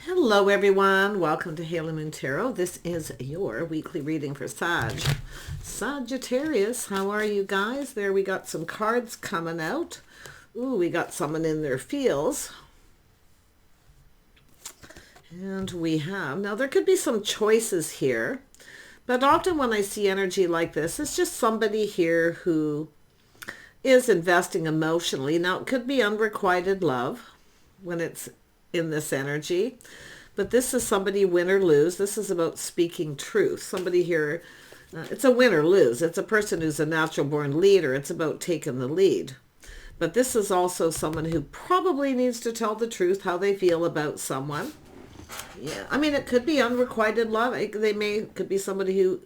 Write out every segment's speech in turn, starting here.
Hello everyone, welcome to Halo Moon Tarot. This is your weekly reading for Sagittarius. How are you guys? There we got some cards coming out. Ooh, we got someone in their feels. And we have, now there could be some choices here, but often when I see energy like this, it's just somebody here who is investing emotionally. Now it could be unrequited love when it's in this energy, but this is somebody win or lose. This is about speaking truth. Somebody here, it's a win or lose. It's a person who's a natural born leader. It's about taking the lead. But this is also someone who probably needs to tell the truth, how they feel about someone. Yeah, I mean, it could be unrequited love. Could be somebody who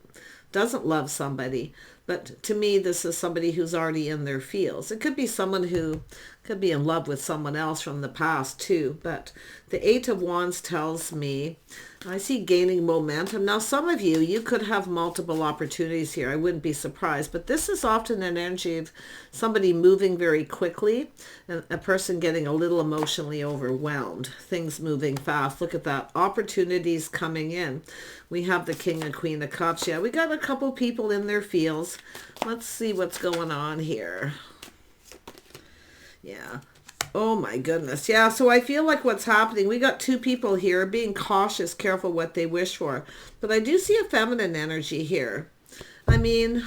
doesn't love somebody. But to me, this is somebody who's already in their feels. It could be someone who could be in love with someone else from the past too. But the Eight of Wands tells me, I see gaining momentum. Now, some of you could have multiple opportunities here. I wouldn't be surprised. But this is often an energy of somebody moving very quickly and a person getting a little emotionally overwhelmed. Things moving fast. Look at that. Opportunities coming in. We have the King and Queen of Cups. Yeah, we got a couple people in their feels. Let's see what's going on here. Yeah. Oh my goodness. Yeah, so I feel like what's happening, we got two people here being cautious, careful what they wish for. But I do see a feminine energy here. I mean,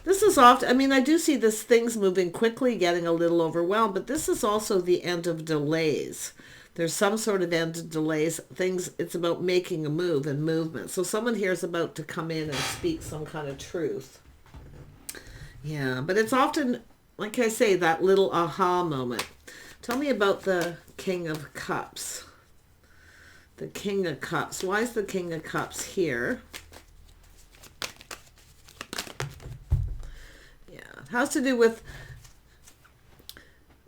this is often, I do see this things moving quickly, getting a little overwhelmed, but this is also the end of delays. There's some sort of end of delays. It's about making a move and movement. So someone here is about to come in and speak some kind of truth. Yeah, but it's often, like I say, that little aha moment. Tell me about the King of Cups. The King of Cups. Why is the King of Cups here? Yeah, it has to do with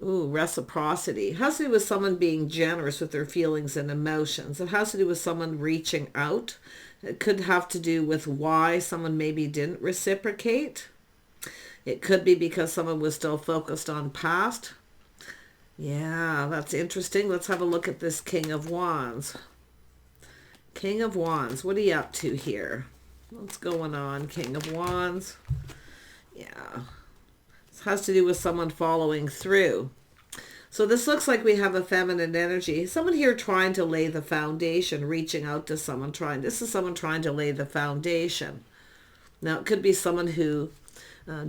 reciprocity. It has to do with someone being generous with their feelings and emotions. It has to do with someone reaching out. It could have to do with why someone maybe didn't reciprocate. It could be because someone was still focused on past. Yeah, that's interesting. Let's have a look at this King of Wands. King of Wands, what are you up to here? What's going on, King of Wands? Yeah. This has to do with someone following through. So this looks like we have a feminine energy. Someone here trying to lay the foundation, reaching out to someone this is someone trying to lay the foundation. Now it could be someone who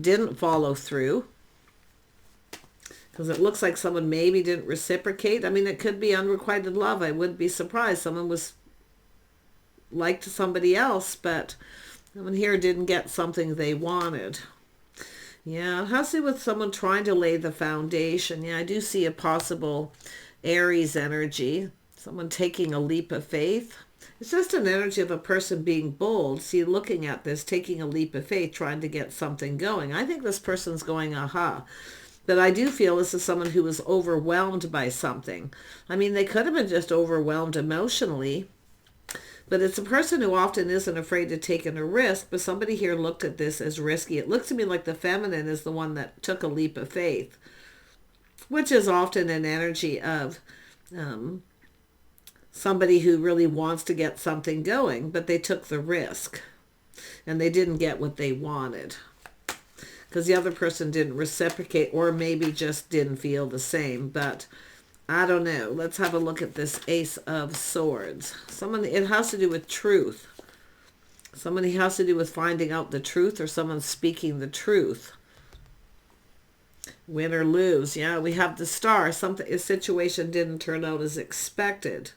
didn't follow through, because it looks like someone maybe didn't reciprocate. It could be unrequited love. I wouldn't be surprised. Someone was liked somebody else, but someone here didn't get something they wanted. Yeah, it has to do with someone trying to lay the foundation. Yeah, I do see a possible Aries energy. Someone taking a leap of faith. It's just an energy of a person being bold. See, looking at this, taking a leap of faith, trying to get something going. I think this person's going, aha. But I do feel this is someone who was overwhelmed by something. They could have been just overwhelmed emotionally. But it's a person who often isn't afraid to take a risk. But somebody here looked at this as risky. It looks to me like the feminine is the one that took a leap of faith, which is often an energy of somebody who really wants to get something going, but they took the risk and they didn't get what they wanted because the other person didn't reciprocate, or maybe just didn't feel the same. But I don't know. Let's have a look at this Ace of Swords. It has to do with truth. Somebody has to do with finding out the truth, or someone speaking the truth. Win or lose. Yeah, we have the Star. A situation didn't turn out as expected.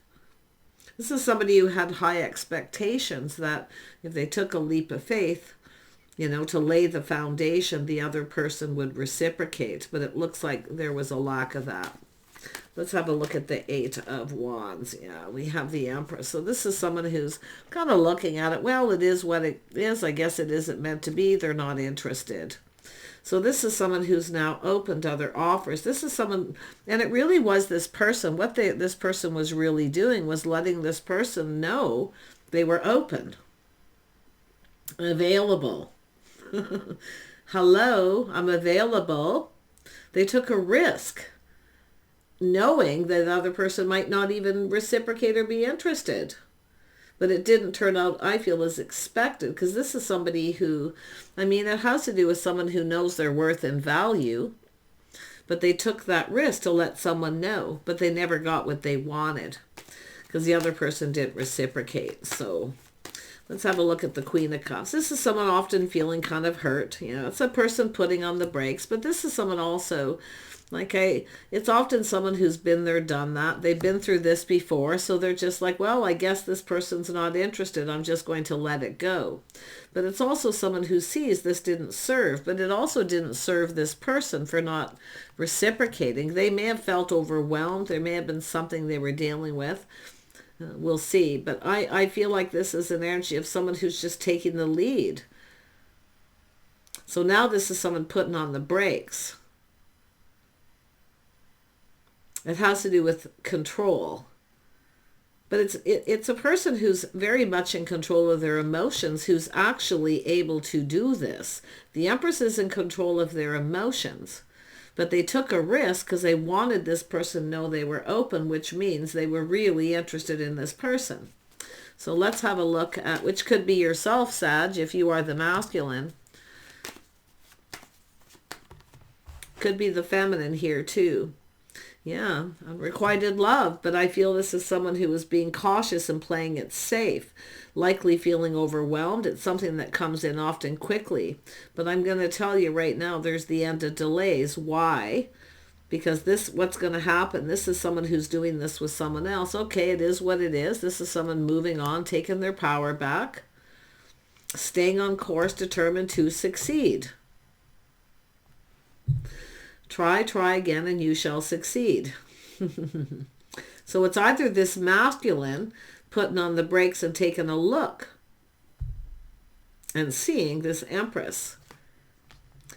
This is somebody who had high expectations that if they took a leap of faith, to lay the foundation, the other person would reciprocate. But it looks like there was a lack of that. Let's have a look at the Eight of Wands. Yeah, we have the Empress. So this is someone who's kind of looking at it. Well, it is what it is. I guess it isn't meant to be. They're not interested. So this is someone who's now open to other offers. This is someone, and it really was this person. What this person was really doing was letting this person know they were open, available. Hello, I'm available. They took a risk. knowing that the other person might not even reciprocate or be interested. But it didn't turn out, I feel, as expected, because this is somebody who, I mean, it has to do with someone who knows their worth and value, but they took that risk to let someone know, but they never got what they wanted because the other person didn't reciprocate. So let's have a look at the Queen of Cups. This is someone often feeling kind of hurt. You know, it's a person putting on the brakes, but this is someone also, it's often someone who's been there, done that. They've been through this before, so they're just like, well, I guess this person's not interested. I'm just going to let it go. But it's also someone who sees this didn't serve, but it also didn't serve this person for not reciprocating. They may have felt overwhelmed. There may have been something they were dealing with. We'll see. But I feel like this is an energy of someone who's just taking the lead. So now this is someone putting on the brakes. It has to do with control. But it's a person who's very much in control of their emotions, who's actually able to do this. The Empress is in control of their emotions. But they took a risk because they wanted this person to know they were open, which means they were really interested in this person. So let's have a look at, which could be yourself, Sag, if you are the masculine. Could be the feminine here too. Yeah, unrequited love, but I feel this is someone who is being cautious and playing it safe, likely feeling overwhelmed. It's something that comes in often quickly, but I'm going to tell you right now, there's the end of delays. Why? Because what's going to happen, this is someone who's doing this with someone else. Okay, it is what it is. This is someone moving on, taking their power back, staying on course, determined to succeed. Try again and you shall succeed. So it's either this masculine putting on the brakes and taking a look and seeing this Empress.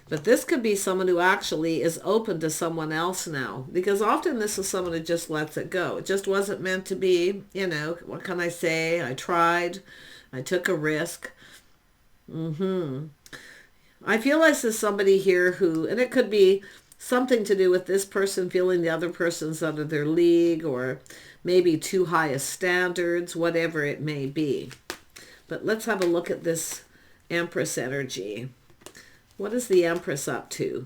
But this could be someone who actually is open to someone else now. Because often this is someone who just lets it go. It just wasn't meant to be. You know, what can I say? I tried. I took a risk. I feel like this is somebody here who, and it could be something to do with this person feeling the other person's out of their league, or maybe too high a standards, whatever it may be. But let's have a look at this Empress energy. What is the Empress up to?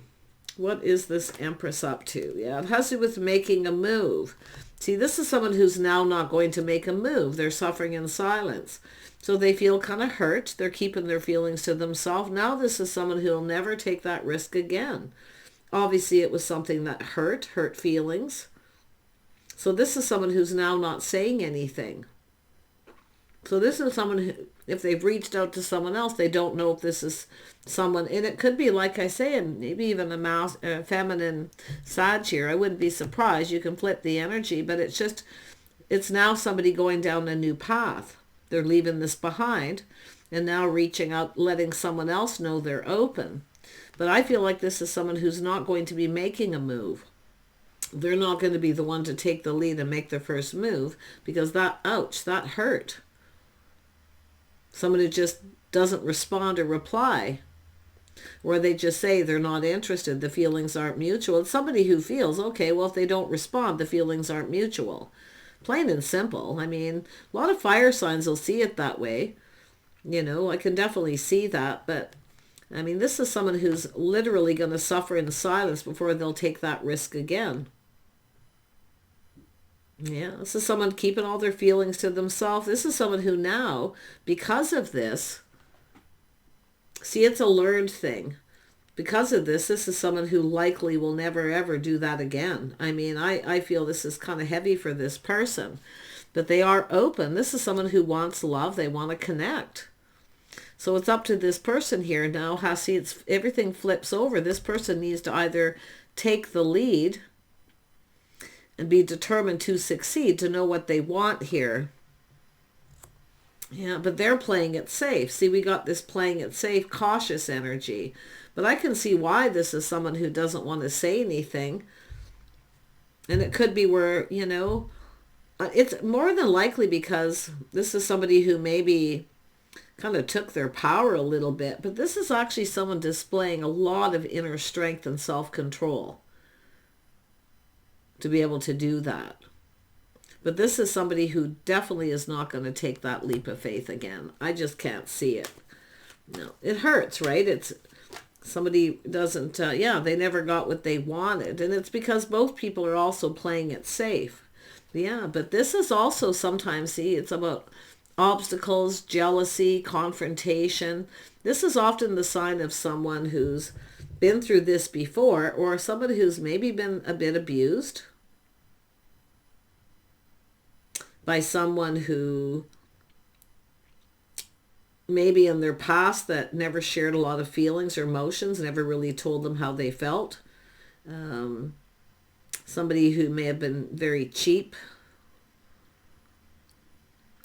What is this Empress up to? Yeah, it has to do with making a move. See, this is someone who's now not going to make a move. They're suffering in silence. So they feel kind of hurt. They're keeping their feelings to themselves. Now this is someone who will never take that risk again. Obviously, it was something that hurt feelings. So this is someone who's now not saying anything. So this is someone who, if they've reached out to someone else, they don't know if this is someone. And it could be, like I say, and maybe even a feminine Sag here. I wouldn't be surprised. You can flip the energy, but it's now somebody going down a new path. They're leaving this behind and now reaching out, letting someone else know they're open. But I feel like this is someone who's not going to be making a move. They're not going to be the one to take the lead and make the first move, because that hurt. Someone who just doesn't respond or reply, or they just say they're not interested, the feelings aren't mutual. It's somebody who feels, okay, well, if they don't respond, the feelings aren't mutual. Plain and simple. I mean, a lot of fire signs will see it that way. You know, I can definitely see that, but I mean, this is someone who's literally going to suffer in silence before they'll take that risk again. Yeah, this is someone keeping all their feelings to themselves. This is someone who now, because of this, see, it's a learned thing. Because of this is someone who likely will never, ever do that again. I mean, I feel this is kind of heavy for this person. But they are open. This is someone who wants love. They want to connect. So it's up to this person here now. Everything flips over. This person needs to either take the lead and be determined to succeed, to know what they want here. Yeah, but they're playing it safe. See, we got this playing it safe, cautious energy. But I can see why this is someone who doesn't want to say anything. And it could be where, you know, it's more than likely because this is somebody who maybe kind of took their power a little bit, but this is actually someone displaying a lot of inner strength and self-control. to be able to do that. But this is somebody who definitely is not going to take that leap of faith again. I just can't see it. No, it hurts, right? It's somebody doesn't, they never got what they wanted. And it's because both people are also playing it safe. Yeah, but this is also sometimes, see, it's about obstacles, jealousy, confrontation. This is often the sign of someone who's been through this before, or somebody who's maybe been a bit abused by someone who maybe in their past that never shared a lot of feelings or emotions, never really told them how they felt. Somebody who may have been very cheap.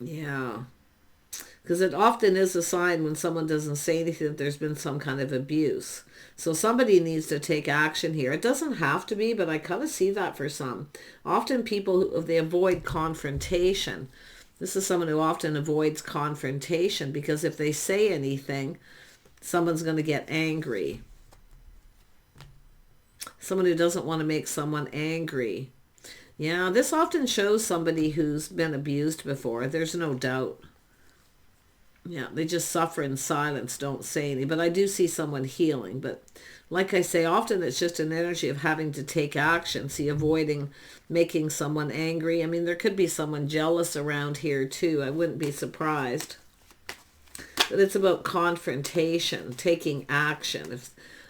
Yeah. Because it often is a sign when someone doesn't say anything that there's been some kind of abuse. So somebody needs to take action here. It doesn't have to be, but I kind of see that for some. Often people, they avoid confrontation. This is someone who often avoids confrontation because if they say anything, someone's going to get angry. Someone who doesn't want to make someone angry. Yeah, this often shows somebody who's been abused before. There's no doubt. Yeah, they just suffer in silence, don't say anything. But I do see someone healing. But like I say, often it's just an energy of having to take action. See, avoiding making someone angry. I mean, there could be someone jealous around here too. I wouldn't be surprised. But it's about confrontation, taking action.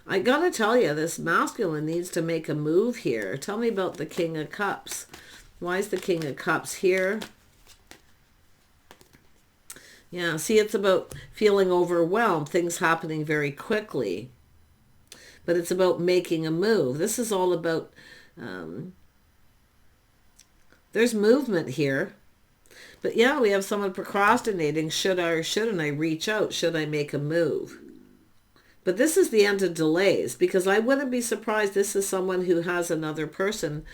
I gotta tell you, this masculine needs to make a move here. Tell me about the King of Cups. Why is the King of Cups here? Yeah, see, it's about feeling overwhelmed, things happening very quickly. But it's about making a move. This is all about, there's movement here. But yeah, we have someone procrastinating. Should I or shouldn't I reach out? Should I make a move? But this is the end of delays, because I wouldn't be surprised this is someone who has another person.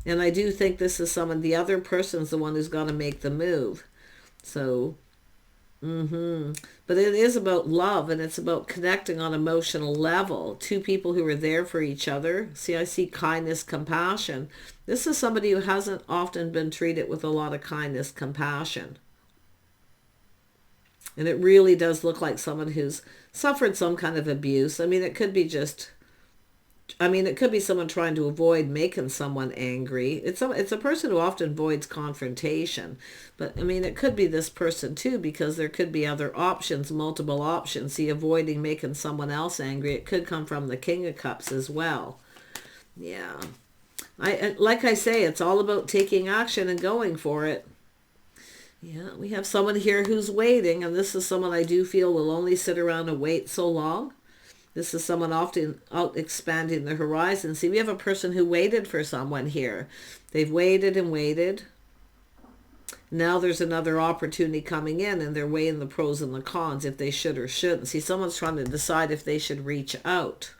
And I do think this is someone, the other person's the one who's got to make the move. So... But it is about love, and it's about connecting on emotional level. Two people who are there for each other. See, I see kindness, compassion. This is somebody who hasn't often been treated with a lot of kindness, compassion. And it really does look like someone who's suffered some kind of abuse. I mean, it could be it could be someone trying to avoid making someone angry. It's a person who often avoids confrontation. But, I mean, it could be this person too, because there could be other options, multiple options. See, avoiding making someone else angry. It could come from the King of Cups as well. Yeah. Like I say, it's all about taking action and going for it. Yeah, we have someone here who's waiting, and this is someone I do feel will only sit around and wait so long. This is someone often out expanding the horizon. See, we have a person who waited for someone here. They've waited and waited. Now there's another opportunity coming in, and they're weighing the pros and the cons, if they should or shouldn't. See, someone's trying to decide if they should reach out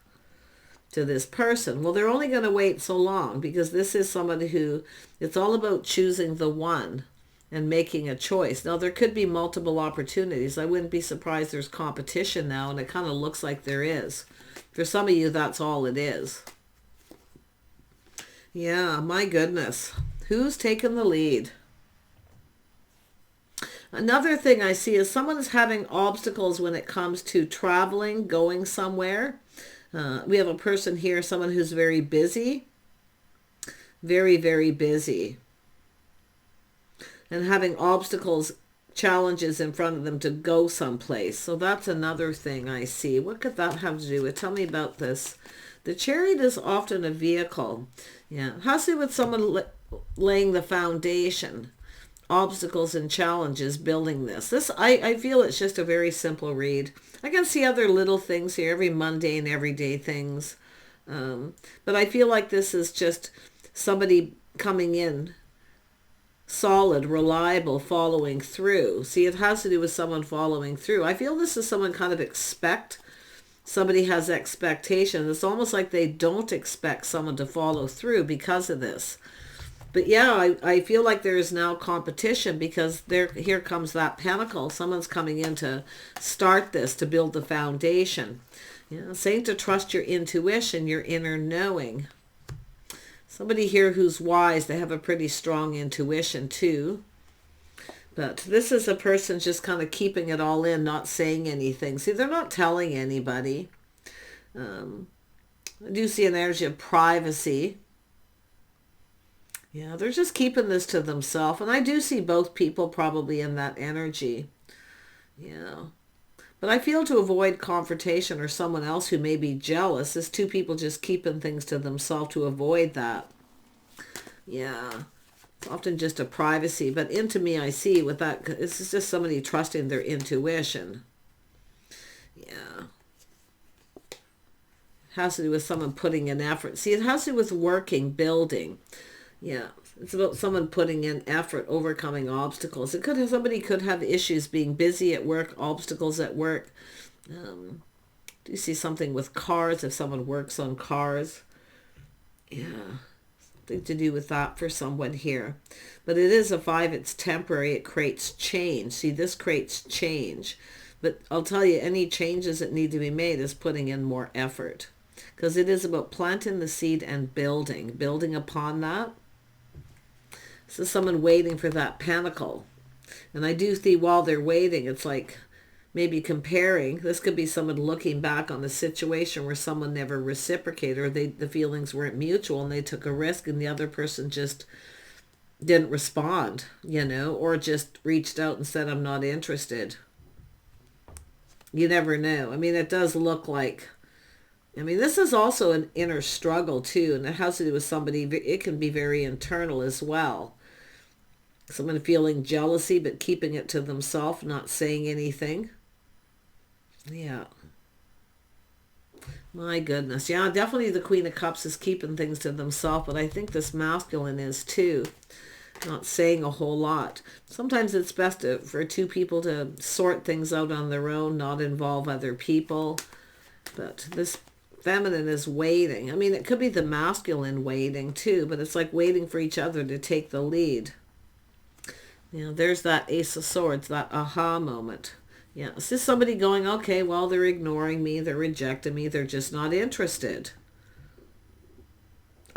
to this person. Well, they're only going to wait so long, because this is somebody who, it's all about choosing the one and making a choice. Now, there could be multiple opportunities. I wouldn't be surprised there's competition now, and it kind of looks like there is. For some of you, that's all it is. Yeah, my goodness. Who's taking the lead? Another thing I see is someone is having obstacles when it comes to traveling, going somewhere. We have a person here, someone who's very busy. Very, very busy. And having obstacles, challenges in front of them to go someplace. So that's another thing I see. What could that have to do with? Tell me about this. The Chariot is often a vehicle. Yeah. It has to do with someone laying the foundation. Obstacles and challenges, building this. I feel it's just a very simple read. I can see other little things here, every mundane, everyday things. But I feel like this is just somebody coming in solid, reliable, following through. See, it has to do with someone following through. I feel this is someone kind of somebody has expectation. It's almost like they don't expect someone to follow through because of this. But yeah, I feel like there is now competition, because here comes that Pentacle. Someone's coming in to start this, to build the foundation. Yeah, saying to trust your intuition, your inner knowing. Somebody here who's wise, they have a pretty strong intuition too. But this is a person just kind of keeping it all in, not saying anything. See, they're not telling anybody. I do see an energy of privacy. Yeah, they're just keeping this to themselves. And I do see both people probably in that energy. Yeah. But I feel to avoid confrontation or someone else who may be jealous, it's two people just keeping things to themselves to avoid that. Yeah. It's often just a privacy. But into me, I see with that, this is just somebody trusting their intuition. Yeah. Has to do with someone putting in effort. See, it has to do with working, building. Yeah, it's about someone putting in effort, overcoming obstacles. It could have, somebody could have issues being busy at work, obstacles at work. Do you see something with cars, if someone works on cars? Yeah, something to do with that for someone here. But it is a 5, it's temporary, it creates change. See, this creates change. But I'll tell you, any changes that need to be made is putting in more effort. Because it is about planting the seed and building upon that. So someone waiting for that pentacle. And I do see while they're waiting, it's like maybe comparing. This could be someone looking back on a situation where someone never reciprocated, or the feelings weren't mutual and they took a risk and the other person just didn't respond, or just reached out and said, I'm not interested. You never know. I mean, it does look like, this is also an inner struggle too, and it has to do with somebody, it can be very internal as well. Someone feeling jealousy, but keeping it to themselves, not saying anything. Yeah. My goodness. Yeah, definitely the Queen of Cups is keeping things to themselves, but I think this masculine is too. Not saying a whole lot. Sometimes it's best for two people to sort things out on their own, not involve other people. But this feminine is waiting. It could be the masculine waiting too, but it's like waiting for each other to take the lead. There's that Ace of Swords, that aha moment. Yeah, it's just somebody going, okay, well, they're ignoring me, they're rejecting me, they're just not interested.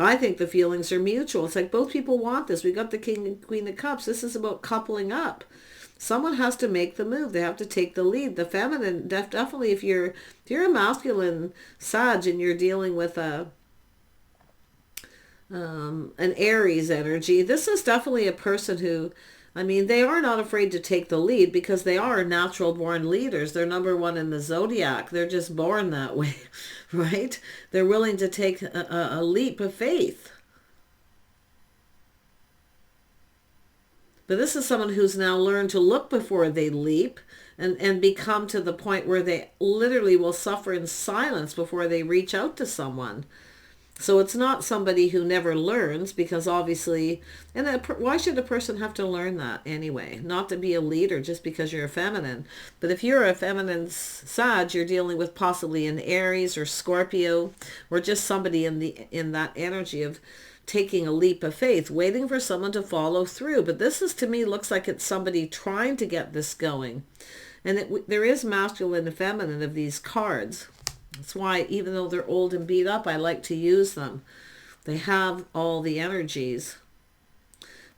I think the feelings are mutual. It's like both people want this. We got the King and Queen of Cups. This is about coupling up. Someone has to make the move. They have to take the lead. The feminine, definitely, if you're a masculine Sag and you're dealing with an Aries energy, this is definitely a person who, they are not afraid to take the lead because they are natural born leaders. They're number 1 in the zodiac. They're just born that way, right? They're willing to take a leap of faith. But this is someone who's now learned to look before they leap and become to the point where they literally will suffer in silence before they reach out to someone. So it's not somebody who never learns, because obviously, and why should a person have to learn that anyway? Not to be a leader just because you're a feminine. But if you're a feminine Sag, you're dealing with possibly an Aries or Scorpio, or just somebody in that energy of taking a leap of faith, waiting for someone to follow through. But this is, to me, looks like it's somebody trying to get this going. And there is masculine and feminine of these cards. That's why, even though they're old and beat up, I like to use them. They have all the energies.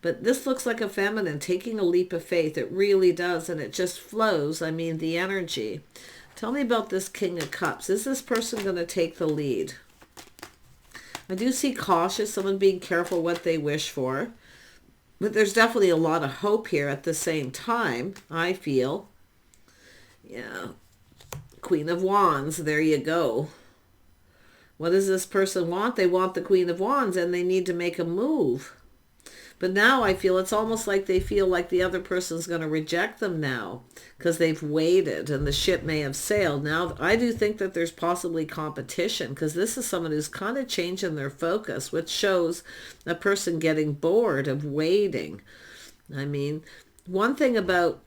But this looks like a feminine taking a leap of faith. It really does, and it just flows. The energy. Tell me about this King of Cups. Is this person going to take the lead? I do see cautious, someone being careful what they wish for. But there's definitely a lot of hope here at the same time, I feel. Yeah. Queen of Wands, there you go. What does this person want? They want the Queen of Wands, and they need to make a move. But now I feel it's almost like they feel like the other person's going to reject them now because they've waited and the ship may have sailed. Now, I do think that there's possibly competition, because this is someone who's kind of changing their focus, which shows a person getting bored of waiting. One thing about,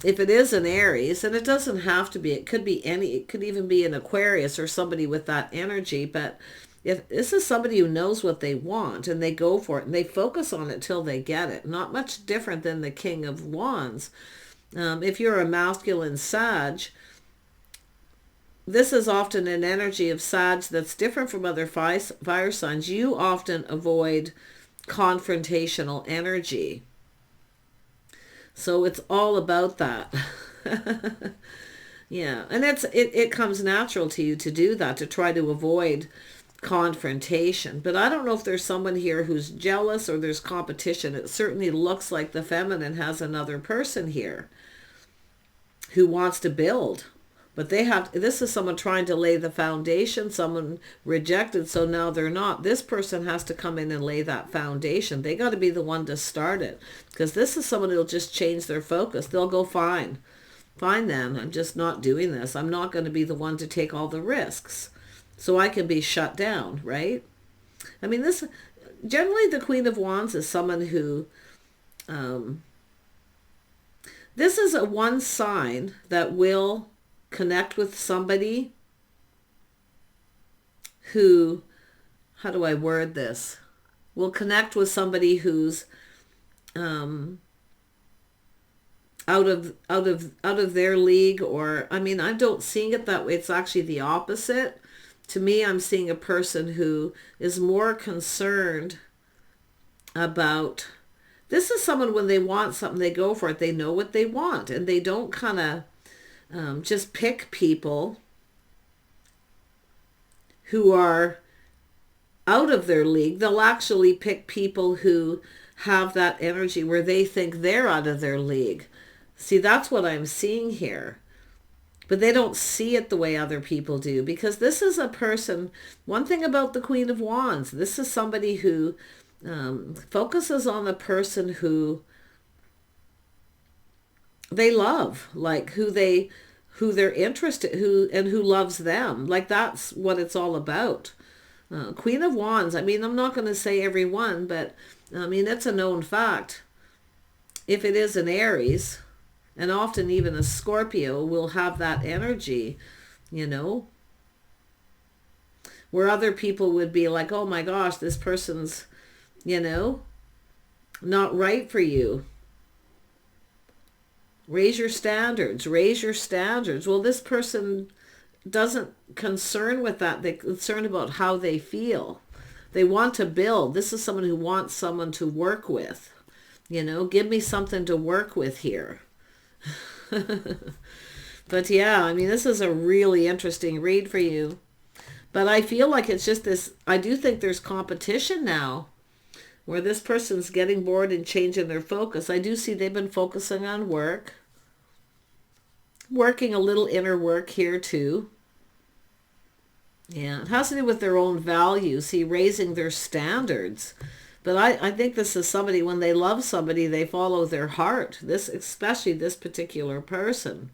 if it is an Aries, and it doesn't have to be, it could even be an Aquarius or somebody with that energy, but if this is somebody who knows what they want and they go for it and they focus on it till they get it, not much different than the King of Wands. If you're a masculine Sag, this is often an energy of Sag that's different from other fire signs. You often avoid confrontational energy. So it's all about that. Yeah, and it comes natural to you to do that, to try to avoid confrontation. But I don't know if there's someone here who's jealous or there's competition. It certainly looks like the feminine has another person here who wants to build. But this is someone trying to lay the foundation, someone rejected, so now they're not. This person has to come in and lay that foundation. They got to be the one to start it. Because this is someone who'll just change their focus. They'll go, fine then, I'm just not doing this. I'm not going to be the one to take all the risks. So I can be shut down, right? I mean, generally the Queen of Wands is someone who, this is a one sign that will connect with somebody who, how do I word this? Will connect with somebody who's out of their league, or I mean, I don't seeing it that way. It's actually the opposite. To me, I'm seeing a person who is more concerned about, this is someone when they want something, they go for it. They know what they want, and they don't kind of just pick people who are out of their league. They'll actually pick people who have that energy where they think they're out of their league. See, that's what I'm seeing here. But they don't see it the way other people do, because this is a person, one thing about the Queen of Wands, this is somebody who focuses on the person who they love, like who they're interested, who loves them. Like, that's what it's all about. Queen of Wands, I mean, I'm not going to say everyone, but I mean, it's a known fact. If it is an Aries, and often even a Scorpio, will have that energy, you know, where other people would be like, oh my gosh, this person's, you know, not right for you. Raise your standards, raise your standards. Well, this person doesn't concern with that. They're concerned about how they feel. They want to build. This is someone who wants someone to work with. You know, give me something to work with here. But yeah, I mean, this is a really interesting read for you. But I feel like it's just this, I do think there's competition now, where this person's getting bored and changing their focus. I do see they've been focusing on work. Working a little inner work here too. Yeah, it has to do with their own values. See, raising their standards. But I think this is somebody, when they love somebody, they follow their heart. Especially this particular person.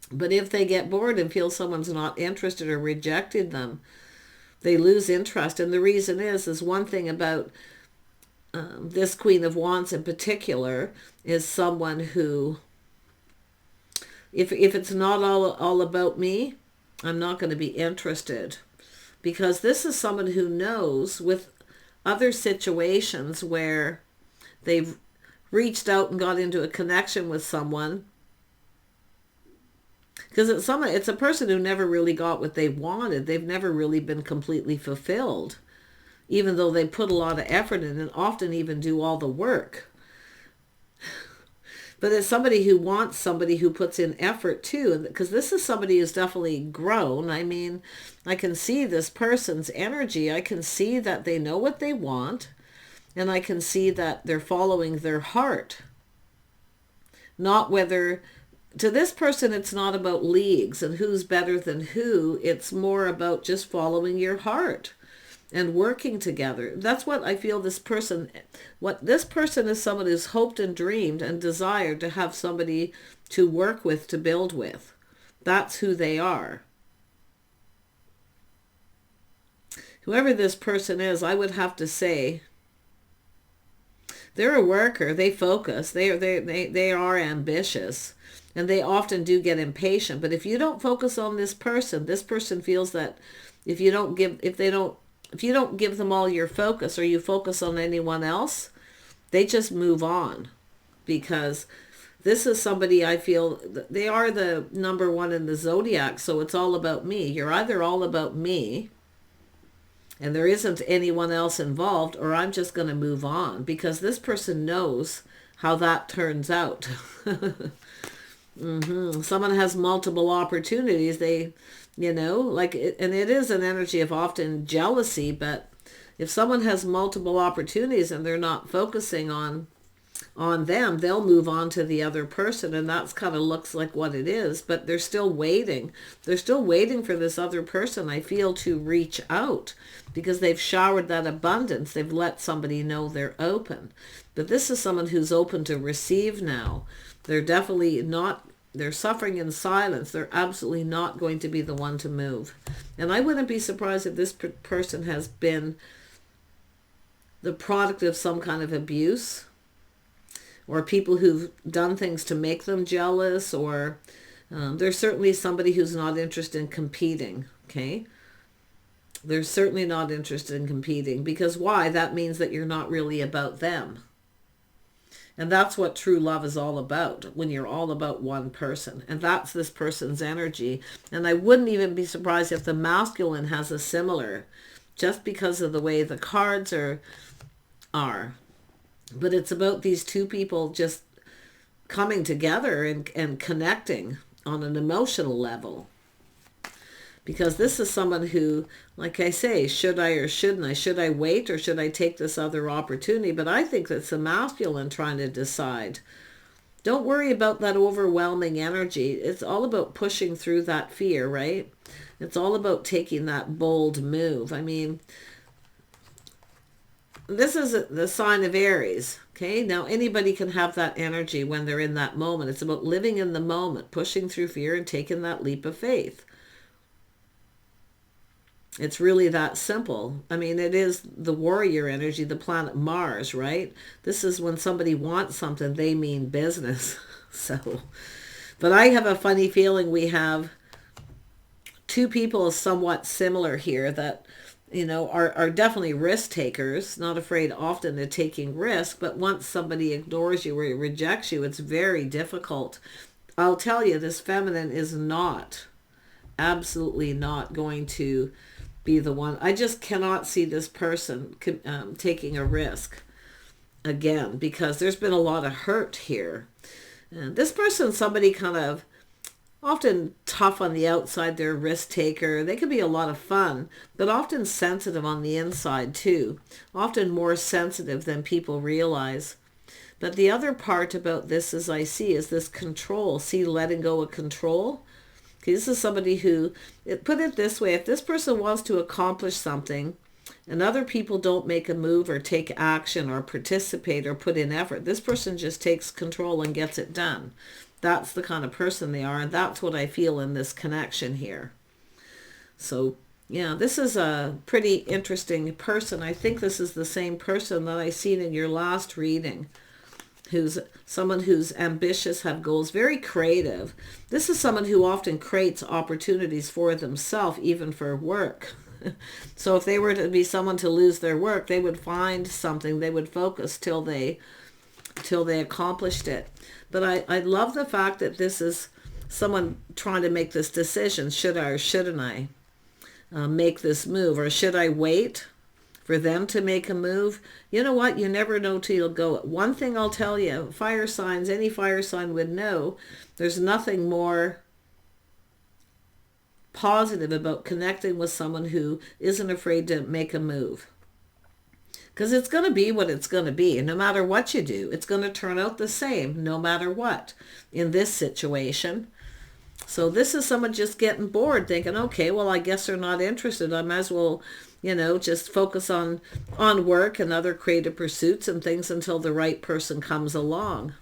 But if they get bored and feel someone's not interested or rejected them, they lose interest. And the reason is one thing about this Queen of Wands in particular is someone who, if it's not all about me, I'm not going to be interested. Because this is someone who knows, with other situations where they've reached out and got into a connection with someone, because it's a person who never really got what they wanted. They've never really been completely fulfilled, even though they put a lot of effort in and often even do all the work. But it's somebody who wants somebody who puts in effort too. Because this is somebody who's definitely grown. I mean, I can see this person's energy. I can see that they know what they want. And I can see that they're following their heart. Not whether, to this person, it's not about leagues and who's better than who. It's more about just following your heart and working together. That's what I feel this person is, someone who's hoped and dreamed and desired to have somebody to work with, to build with. That's who they are. Whoever this person is, I would have to say, they're a worker. They focus. They are ambitious, and they often do get impatient. But if you don't focus on this person feels that if you don't give them all your focus, or you focus on anyone else, they just move on, because This is somebody I feel, they are the number one in the zodiac, so it's all about me. You're either all about me and there isn't anyone else involved, or I'm just going to move on, because this person knows how that turns out. Someone has multiple opportunities. They, like, and it is an energy of often jealousy, but if someone has multiple opportunities and they're not focusing on them, they'll move on to the other person, and that's kind of looks like what it is. But they're still waiting. They're still waiting for this other person, I feel, to reach out, because they've showered that abundance. They've let somebody know they're open. But this is someone who's open to receive now. They're definitely not, they're suffering in silence. They're absolutely not going to be the one to move. And I wouldn't be surprised if this person has been the product of some kind of abuse, or people who've done things to make them jealous, or there's certainly somebody who's not interested in competing, okay? They're certainly not interested in competing, because why? That means that you're not really about them. And that's what true love is all about, when you're all about one person. And that's this person's energy. And I wouldn't even be surprised if the masculine has a similar, just because of the way the cards are. But it's about these two people just coming together and connecting on an emotional level. Because this is someone who, like I say, should I or shouldn't I? Should I wait or should I take this other opportunity? But I think that's the masculine trying to decide. Don't worry about that overwhelming energy. It's all about pushing through that fear, right? It's all about taking that bold move. I mean, this is the sign of Aries. Okay, now anybody can have that energy when they're in that moment. It's about living in the moment, pushing through fear and taking that leap of faith. It's really that simple. I mean, it is the warrior energy, the planet Mars, right? This is when somebody wants something, they mean business. So, but I have a funny feeling we have two people somewhat similar here that, are definitely risk takers, not afraid often of taking risk, but once somebody ignores you or rejects you, it's very difficult. I'll tell you, this feminine is not, absolutely not going to be the one. I just cannot see this person taking a risk again, because there's been a lot of hurt here. And this person, somebody kind of often tough on the outside, they're a risk taker. They can be a lot of fun, but often sensitive on the inside too. Often more sensitive than people realize. But the other part about this, as I see, is this control. See, letting go of control. Okay, this is somebody who, put it this way, if this person wants to accomplish something and other people don't make a move or take action or participate or put in effort, this person just takes control and gets it done. That's the kind of person they are, and that's what I feel in this connection here. So, yeah, this is a pretty interesting person. I think this is the same person that I seen in your last reading, who's someone who's ambitious, have goals, very creative. This is someone who often creates opportunities for themselves, even for work. So if they were to be someone to lose their work, they would find something, they would focus till they accomplished it. But I love the fact that this is someone trying to make this decision. Should I or shouldn't I make this move? Or should I wait for them to make a move? You know what? You never know till you'll go. One thing I'll tell you, fire signs, any fire sign would know, there's nothing more positive about connecting with someone who isn't afraid to make a move. Because it's going to be what it's going to be. No matter what you do, it's going to turn out the same no matter what in this situation. So this is someone just getting bored, thinking, okay, well, I guess they're not interested. I might as well, just focus on work and other creative pursuits and things until the right person comes along.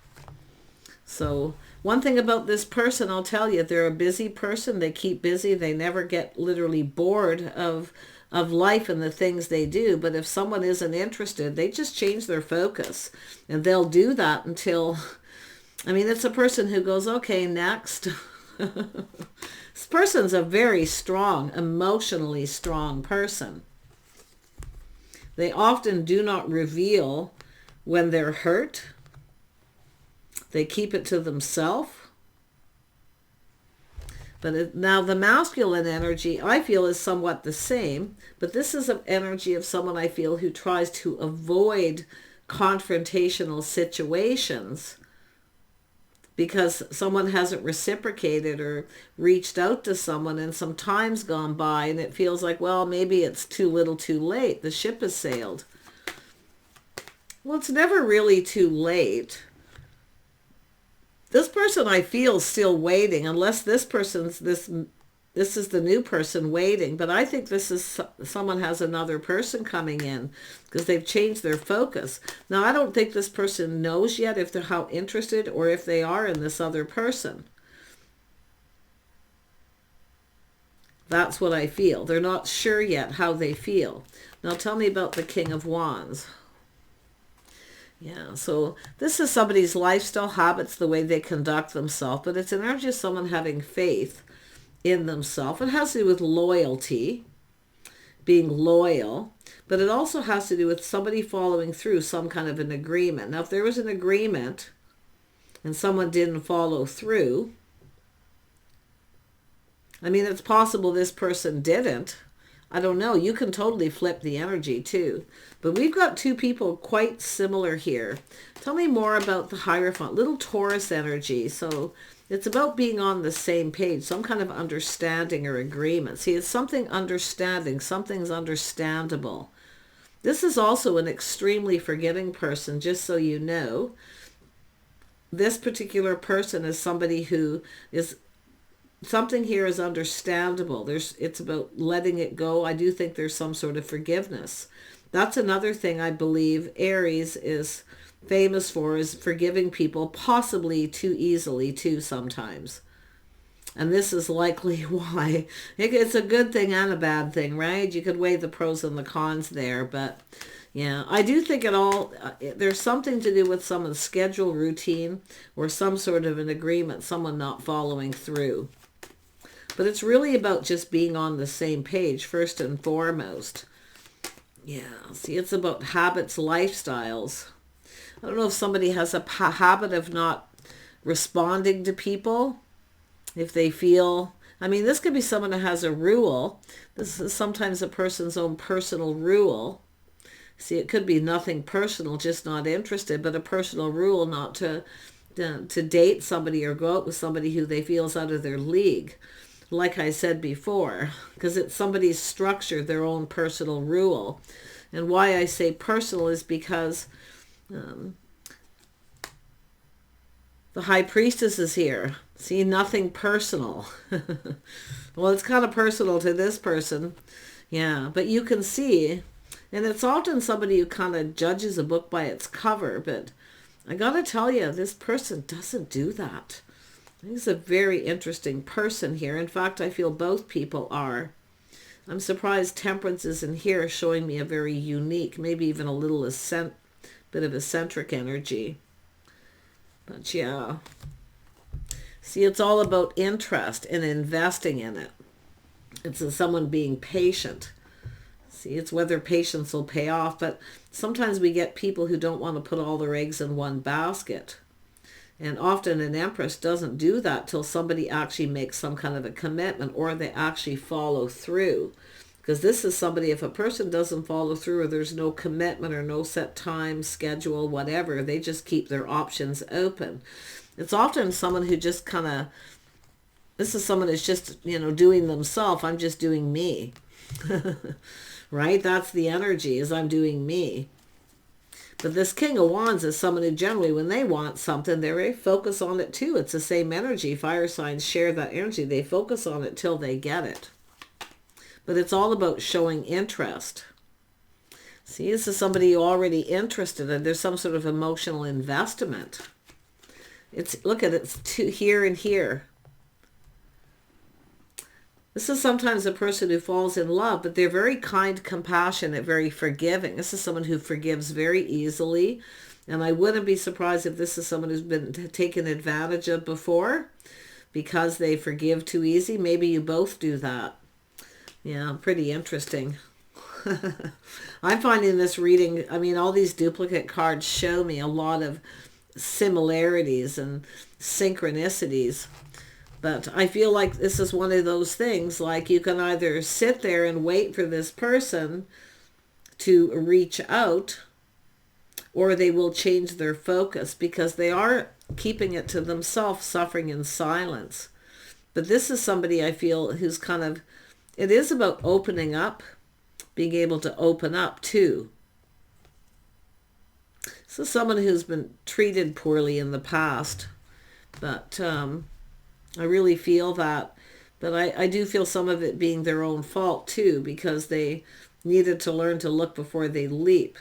So one thing about this person, I'll tell you, they're a busy person. They keep busy. They never get literally bored of life and the things they do. But if someone isn't interested, they just change their focus, and they'll do that until, it's a person who goes, okay, next. This person's a very strong, emotionally strong person. They often do not reveal when they're hurt. They keep it to themselves. But now the masculine energy, I feel, is somewhat the same. But this is an energy of someone, I feel, who tries to avoid confrontational situations because someone hasn't reciprocated or reached out to someone, and some time's gone by and it feels like, well, maybe it's too little too late. The ship has sailed. Well, it's never really too late. This person, I feel, is still waiting, unless this person's this is the new person waiting. But I think this is someone has another person coming in because they've changed their focus. Now, I don't think this person knows yet if they're how interested or if they are in this other person. That's what I feel. They're not sure yet how they feel. Now, tell me about the King of Wands. Yeah, so this is somebody's lifestyle habits, the way they conduct themselves, but it's an energy of someone having faith in themselves. It has to do with loyalty, being loyal, but it also has to do with somebody following through some kind of an agreement. Now, if there was an agreement and someone didn't follow through, I mean, it's possible this person didn't. I don't know. You can totally flip the energy too. But we've got two people quite similar here. Tell me more about the Hierophant, little Taurus energy. So it's about being on the same page, some kind of understanding or agreement. See, it's something understanding. Something's understandable. This is also an extremely forgiving person, just so you know. This particular person is somebody who is... Something here is understandable. It's about letting it go. I do think there's some sort of forgiveness. That's another thing I believe Aries is famous for, is forgiving people, possibly too easily too sometimes. And this is likely why. It's a good thing and a bad thing, right? You could weigh the pros and the cons there, but yeah, I do think there's something to do with some of the schedule routine or some sort of an agreement, someone not following through. But it's really about just being on the same page, first and foremost. Yeah, see, it's about habits, lifestyles. I don't know if somebody has a habit of not responding to people. If they feel... I mean, this could be someone who has a rule. This is sometimes a person's own personal rule. See, it could be nothing personal, just not interested, but a personal rule not to date somebody or go out with somebody who they feel is out of their league. Like I said before, because it's somebody's structure, their own personal rule. And why I say personal is because the High Priestess is here. See, nothing personal. Well, it's kind of personal to this person. Yeah, but you can see, and it's often somebody who kind of judges a book by its cover, but I gotta tell you, this person doesn't do that. He's a very interesting person here. In fact, I feel both people are. I'm surprised Temperance isn't here, showing me a very unique, maybe even a little bit of eccentric energy. But yeah. See, it's all about interest and investing in it. It's someone being patient. See, it's whether patience will pay off. But sometimes we get people who don't want to put all their eggs in one basket. And often an Empress doesn't do that till somebody actually makes some kind of a commitment or they actually follow through. Because this is somebody, if a person doesn't follow through or there's no commitment or no set time, schedule, whatever, they just keep their options open. It's often someone who just kind of, this is someone who's just, doing themselves. I'm just doing me. Right? That's the energy, is I'm doing me. But this King of Wands is someone who generally, when they want something, they're very focused on it too. It's the same energy. Fire signs share that energy. They focus on it till they get it. But it's all about showing interest. See, this is somebody you're already interested in. There's some sort of emotional investment. Look at it, it's here and here. This is sometimes a person who falls in love, but they're very kind, compassionate, very forgiving. This is someone who forgives very easily. And I wouldn't be surprised if this is someone who's been taken advantage of before because they forgive too easy. Maybe you both do that. Yeah, pretty interesting. I'm finding this reading, all these duplicate cards show me a lot of similarities and synchronicities. But I feel like this is one of those things, like you can either sit there and wait for this person to reach out, or they will change their focus because they are keeping it to themselves, suffering in silence. But this is somebody I feel who's kind of, it is about opening up, being able to open up too. So someone who's been treated poorly in the past, but I really feel that. But I do feel some of it being their own fault too, because they needed to learn to look before they leap.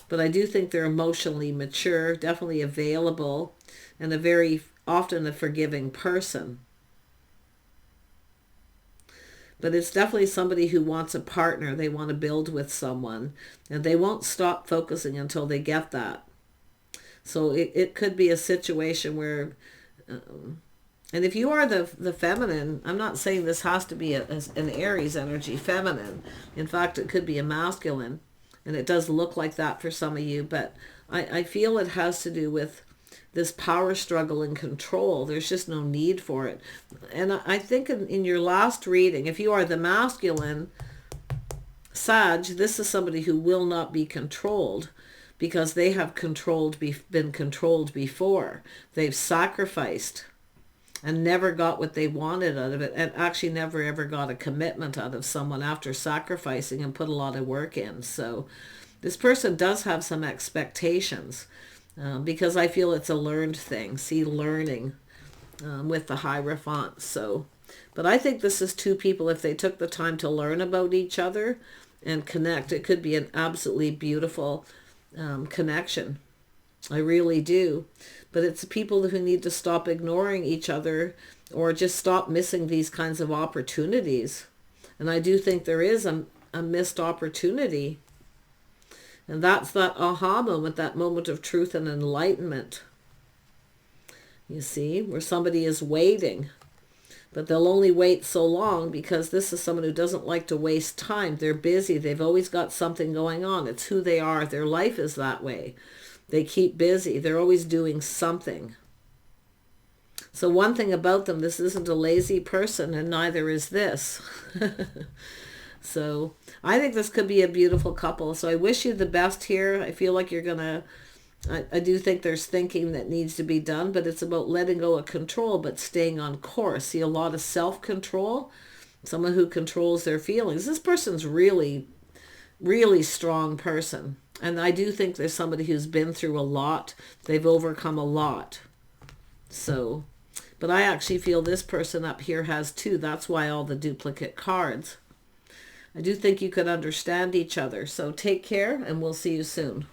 But I do think they're emotionally mature, definitely available, and a very often a forgiving person. But it's definitely somebody who wants a partner. They want to build with someone, and they won't stop focusing until they get that. So it could be a situation where, and if you are the feminine, I'm not saying this has to be an Aries energy feminine. In fact, it could be a masculine. And it does look like that for some of you, but I feel it has to do with this power struggle and control. There's just no need for it. And I think in your last reading, if you are the masculine Sag, this is somebody who will not be controlled because they have been controlled before. They've sacrificed and never got what they wanted out of it, and actually never ever got a commitment out of someone after sacrificing and put a lot of work in. So this person does have some expectations, because I feel it's a learned thing. See, learning with the Hierophant. So, but I think this is two people, if they took the time to learn about each other and connect, it could be an absolutely beautiful connection. I really do. But it's people who need to stop ignoring each other or just stop missing these kinds of opportunities. And I do think there is a missed opportunity. And that's that aha moment, that moment of truth and enlightenment. You see, where somebody is waiting. But they'll only wait so long because this is someone who doesn't like to waste time. They're busy. They've always got something going on. It's who they are. Their life is that way. They keep busy. They're always doing something. So one thing about them, this isn't a lazy person, and neither is this. So I think this could be a beautiful couple. So I wish you the best here. I feel like you're going to, I do think there's thinking that needs to be done, but it's about letting go of control, but staying on course. See, a lot of self-control, someone who controls their feelings. This person's really, really strong person. And I do think there's somebody who's been through a lot. They've overcome a lot. So, but I actually feel this person up here has too. That's why all the duplicate cards. I do think you could understand each other. So take care, and we'll see you soon.